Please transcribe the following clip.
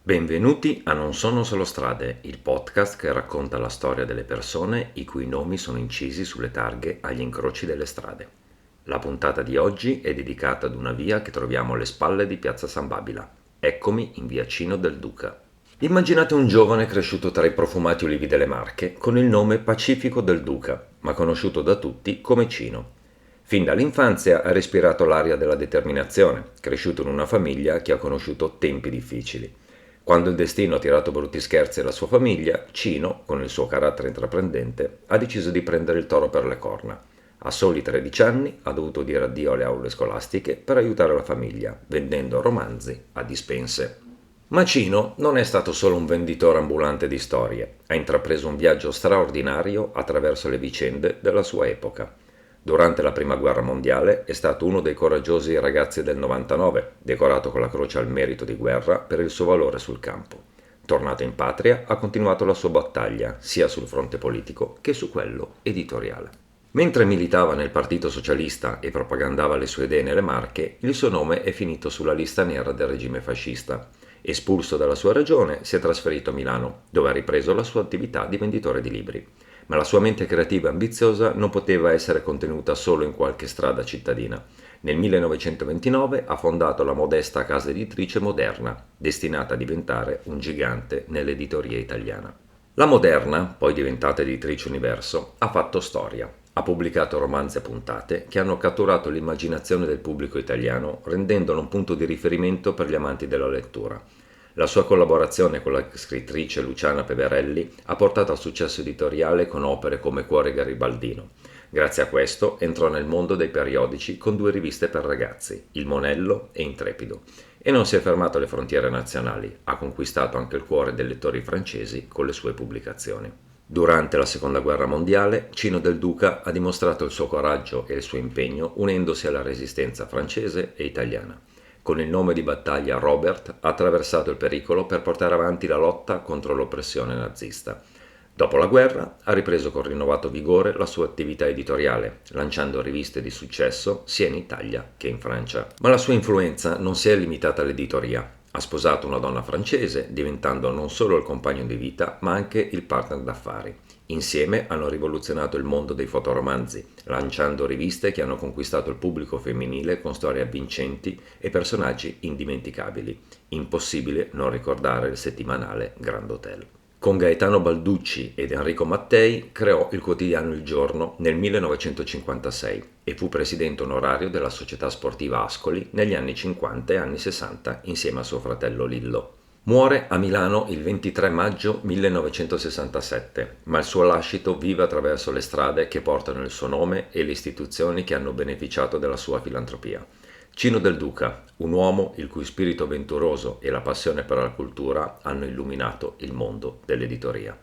Benvenuti a Non sono solo strade, il podcast che racconta la storia delle persone i cui nomi sono incisi sulle targhe agli incroci delle strade. La puntata di oggi è dedicata ad una via che troviamo alle spalle di Piazza San Babila. Eccomi in via Cino del Duca. Immaginate un giovane cresciuto tra i profumati ulivi delle Marche con il nome Pacifico del Duca, ma conosciuto da tutti come Cino. Fin dall'infanzia ha respirato l'aria della determinazione, cresciuto in una famiglia che ha conosciuto tempi difficili. Quando il destino ha tirato brutti scherzi alla sua famiglia, Cino, con il suo carattere intraprendente, ha deciso di prendere il toro per le corna. A soli 13 anni ha dovuto dire addio alle aule scolastiche per aiutare la famiglia, vendendo romanzi a dispense. Ma Cino non è stato solo un venditore ambulante di storie, ha intrapreso un viaggio straordinario attraverso le vicende della sua epoca. Durante la Prima Guerra Mondiale è stato uno dei coraggiosi ragazzi del 99, decorato con la Croce al Merito di Guerra per il suo valore sul campo. Tornato in patria, ha continuato la sua battaglia, sia sul fronte politico che su quello editoriale. Mentre militava nel Partito Socialista e propagandava le sue idee nelle Marche, il suo nome è finito sulla lista nera del regime fascista. Espulso dalla sua regione, si è trasferito a Milano, dove ha ripreso la sua attività di venditore di libri. Ma la sua mente creativa e ambiziosa non poteva essere contenuta solo in qualche strada cittadina. Nel 1929 ha fondato la modesta casa editrice Moderna, destinata a diventare un gigante nell'editoria italiana. La Moderna, poi diventata editrice Universo, ha fatto storia. Ha pubblicato romanzi a puntate che hanno catturato l'immaginazione del pubblico italiano, rendendolo un punto di riferimento per gli amanti della lettura. La sua collaborazione con la scrittrice Luciana Peverelli ha portato al successo editoriale con opere come Cuore garibaldino. Grazie a questo entrò nel mondo dei periodici con 2 riviste per ragazzi, Il Monello e Intrepido, e non si è fermato alle frontiere nazionali, ha conquistato anche il cuore dei lettori francesi con le sue pubblicazioni. Durante la Seconda Guerra Mondiale, Cino del Duca ha dimostrato il suo coraggio e il suo impegno unendosi alla resistenza francese e italiana. Con il nome di battaglia Robert ha attraversato il pericolo per portare avanti la lotta contro l'oppressione nazista. Dopo la guerra ha ripreso con rinnovato vigore la sua attività editoriale, lanciando riviste di successo sia in Italia che in Francia. Ma la sua influenza non si è limitata all'editoria. Ha sposato una donna francese, diventando non solo il compagno di vita, ma anche il partner d'affari. Insieme hanno rivoluzionato il mondo dei fotoromanzi, lanciando riviste che hanno conquistato il pubblico femminile con storie avvincenti e personaggi indimenticabili. Impossibile non ricordare il settimanale Grand Hotel. Con Gaetano Balducci ed Enrico Mattei creò il quotidiano Il Giorno nel 1956 e fu presidente onorario della società sportiva Ascoli negli anni 50 e anni 60 insieme a suo fratello Lillo. Muore a Milano il 23 maggio 1967, ma il suo lascito vive attraverso le strade che portano il suo nome e le istituzioni che hanno beneficiato della sua filantropia. Cino del Duca, un uomo il cui spirito avventuroso e la passione per la cultura hanno illuminato il mondo dell'editoria.